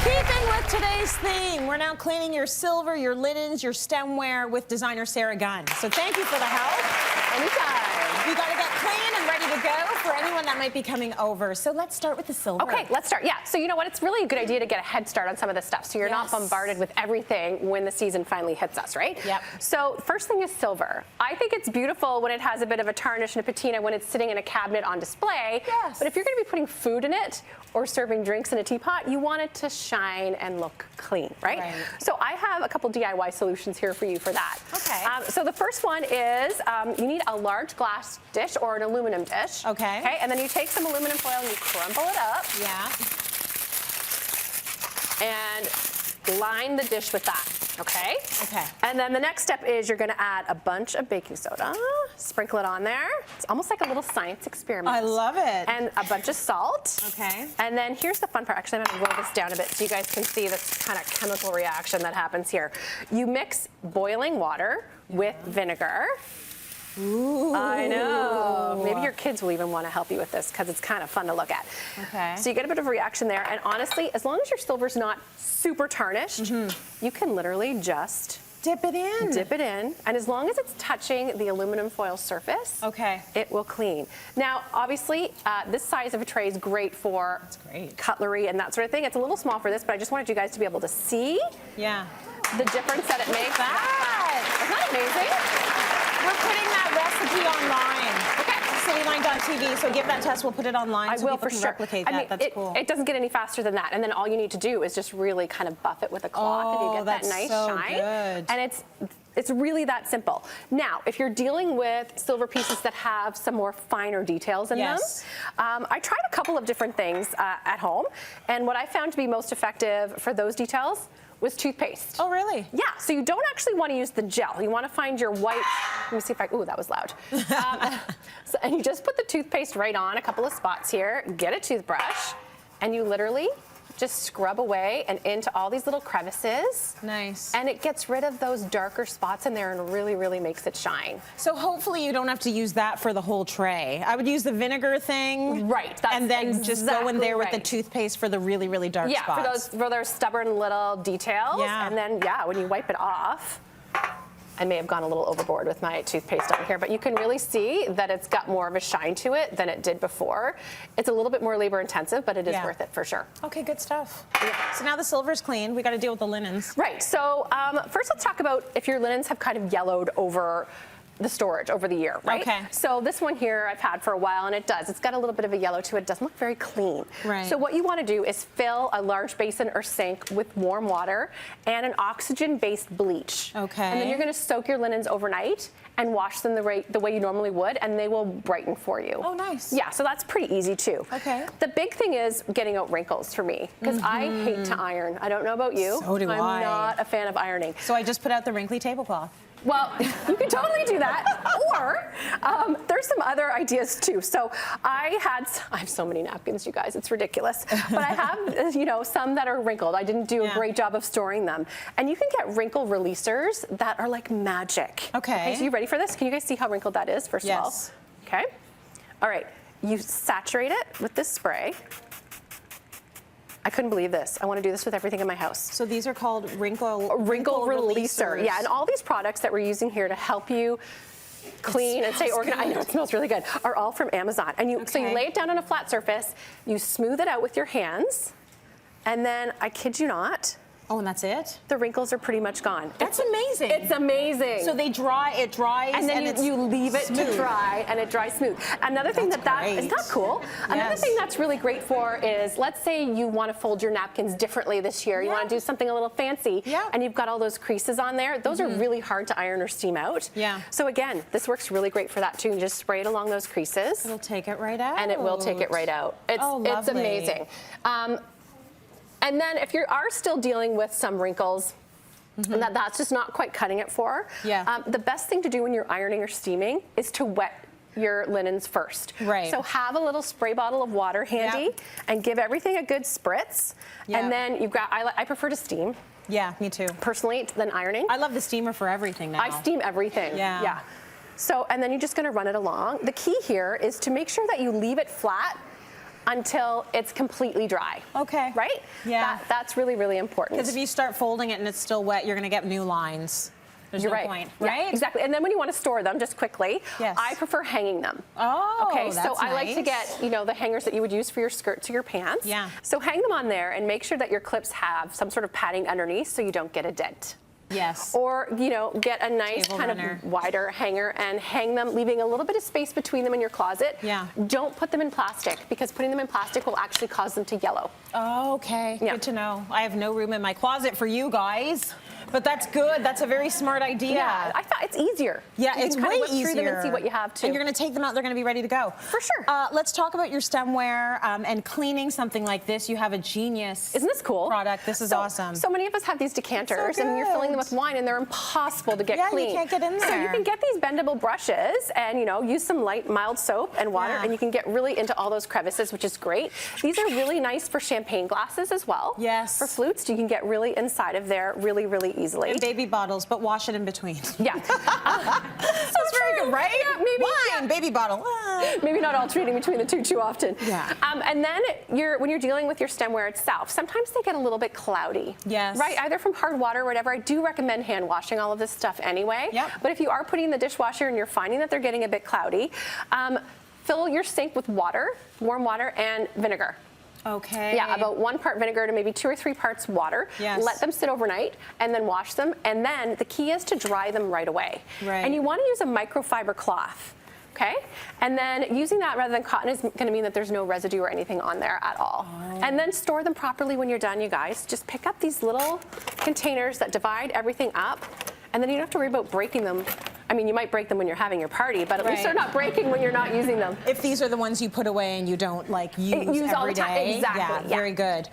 Keeping with today's theme, we're now cleaning your silver, your linens, your stemware with designer Sarah Gunn. So thank you for the help. Anytime. You got to get clean and ready to go for anyone that might be coming over. So let's start with the silver. Okay, let's start. Yeah, so you know what? It's really a good idea to get a head start on some of this stuff so you're not bombarded with everything when the season finally hits us, right? Yep. So first thing is silver. I think it's beautiful when it has a bit of a tarnish and a patina when it's sitting in a cabinet on display. Yes. But if you're going to be putting food in it or serving drinks in a teapot, you want it to shine and look clean, right? So I have a couple DIY solutions here for you for that. Okay. So the first one is you need a large glass dish or an aluminum dish. Okay. Okay, and then you take some aluminum foil and you crumple it up. Yeah. And line the dish with that, okay? Okay. And then the next step is you're gonna add a bunch of baking soda, sprinkle it on there. It's almost like a little science experiment. I love it. And a bunch of salt. Okay. And then here's the fun part. Actually, I'm gonna roll this down a bit so you guys can see this kind of chemical reaction that happens here. You mix boiling water with vinegar. Ooh. I know. Maybe your kids will even want to help you with this because it's kind of fun to look at. Okay. So you get a bit of a reaction there. And honestly, as long as your silver's not super tarnished, you can literally just dip it in. Dip it in. And as long as it's touching the aluminum foil surface, it will clean. Now, obviously, this size of a tray is great for cutlery and that sort of thing. It's a little small for this, but I just wanted you guys to be able to see the difference that it makes. Isn't that amazing? We're putting that recipe online. Cityline.tv, so give that test. We'll put it online so people can replicate that. I mean, that's cool. It doesn't get any faster than that. And then all you need to do is just really kind of buff it with a cloth and you get that nice shine. Good. And it's really that simple. Now, if you're dealing with silver pieces that have some more finer details in them, I tried a couple of different things at home. And what I found to be most effective for those details was toothpaste. Oh, really? Yeah, so you don't actually want to use the gel. You want to find your white, let me see if I, ooh, that was loud. And you just put the toothpaste right on a couple of spots here, get a toothbrush, and you literally just scrub away and into all these little crevices. Nice. And it gets rid of those darker spots in there and really, really makes it shine. So hopefully you don't have to use that for the whole tray. I would use the vinegar thing. Right. That's and then just go in there with the toothpaste for the really, really dark spots. Yeah, for those stubborn little details. Yeah. And then, when you wipe it off, I may have gone a little overboard with my toothpaste on here, but you can really see that it's got more of a shine to it than it did before. It's a little bit more labor intensive, but it is worth it for sure. Okay, good stuff. So now the silver's clean. We got to deal with the linens. Right. So first let's talk about if your linens have kind of yellowed over the storage over the year, right? Okay. So this one here I've had for a while and it does. It's got a little bit of a yellow to it. It doesn't look very clean. Right. So what you want to do is fill a large basin or sink with warm water and an oxygen-based bleach. Okay. And then you're going to soak your linens overnight and wash them the way you normally would, and they will brighten for you. Oh, nice. Yeah, so that's pretty easy too. Okay. The big thing is getting out wrinkles for me, because I hate to iron. I don't know about you. So do I. I'm not a fan of ironing. So I just put out the wrinkly tablecloth. Well, you can totally do that, or there's some other ideas too. So I have so many napkins, you guys, it's ridiculous. But I have, some that are wrinkled. I didn't do a great job of storing them. And you can get wrinkle releasers that are like magic. Okay. So you ready for this? Can you guys see how wrinkled that is, first of all? Okay. All right, you saturate it with this spray. I couldn't believe this. I want to do this with everything in my house. So these are called Wrinkle Releaser. Yeah, and all these products that we're using here to help you clean and stay organized. I know it smells really good. Are all from Amazon. And so you lay it down on a flat surface, you smooth it out with your hands, and then I kid you not. Oh, and that's it? The wrinkles are pretty much gone. That's amazing. It's amazing. So it dries, and then you leave it to dry, and it dries smooth. Another thing isn't that cool? Another thing that's really great for is, let's say you want to fold your napkins differently this year. You want to do something a little fancy, and you've got all those creases on there. Those are really hard to iron or steam out. Yeah. So again, this works really great for that too. You just spray it along those creases. It'll take it right out. And it will take it right out. It's amazing. And then if you are still dealing with some wrinkles, and that's just not quite cutting it for, the best thing to do when you're ironing or steaming is to wet your linens first. Right. So have a little spray bottle of water handy and give everything a good spritz. And then you've got, I prefer to steam. Yeah, me too. Personally, than ironing. I love the steamer for everything now. I steam everything. Yeah. So, and then you're just gonna run it along. The key here is to make sure that you leave it flat until it's completely dry. Okay. Right? Yeah. That's really, really important. Because if you start folding it and it's still wet, you're going to get new lines. There's You're no right. point, Yeah, right? exactly. And then when you want to store them, just quickly, yes. I prefer hanging them. Oh, okay. So that's I like to nice. get, the hangers that you would use for your skirts or your pants. Yeah. So hang them on there and make sure that your clips have some sort of padding underneath so you don't get a dent. Yes. Or, get a nice Table kind runner. of wider hanger and hang them, leaving a little bit of space between them in your closet. Yeah. Don't put them in plastic because putting them in plastic will actually cause them to yellow. Oh, okay. Yeah. Good to know. I have no room in my closet for you guys. But that's good. That's a very smart idea. Yeah, I thought it's easier. Yeah, you it's can way kind of whip easier. through them and see what you have too. And you're going to take them out. They're going to be ready to go. For sure. Let's talk about your stemware and cleaning something like this. You have a genius. Isn't this cool? Product. This is awesome. So many of us have these decanters, So and you're filling them good. with wine, and they're impossible to get clean. Yeah, you can't get in So you there. can get these bendable brushes, and use some light, mild soap and water, Yeah. and you can get really into all those crevices, which is great. These are really nice for champagne glasses as well. Yes. For flutes, you can get really inside of there really, really easily. And baby bottles, but wash it in between. Yeah. That's very good, right? Yeah, maybe. Wine, baby bottle. Maybe not alternating between the two too often. Yeah. And then when you're dealing with your stemware itself, sometimes they get a little bit cloudy. Yes. Right, either from hard water or whatever. I do recommend hand washing all of this stuff anyway. Yep. But if you are putting in the dishwasher and you're finding that they're getting a bit cloudy, fill your sink with water, warm water, and vinegar. Okay. Yeah, about 1 part vinegar to maybe 2 or 3 parts water. Yes. Let them sit overnight and then wash them. And then the key is to dry them right away. Right. And you want to use a microfiber cloth. Okay? And then using that rather than cotton is going to mean that there's no residue or anything on there at all. Oh. And then store them properly when you're done, you guys. Just pick up these little containers that divide everything up, and then you don't have to worry about breaking them. I mean, you might break them when you're having your party, but at least they're not breaking when you're not using them. If these are the ones you put away and you don't use all every the time. day. Exactly. Yeah, very good.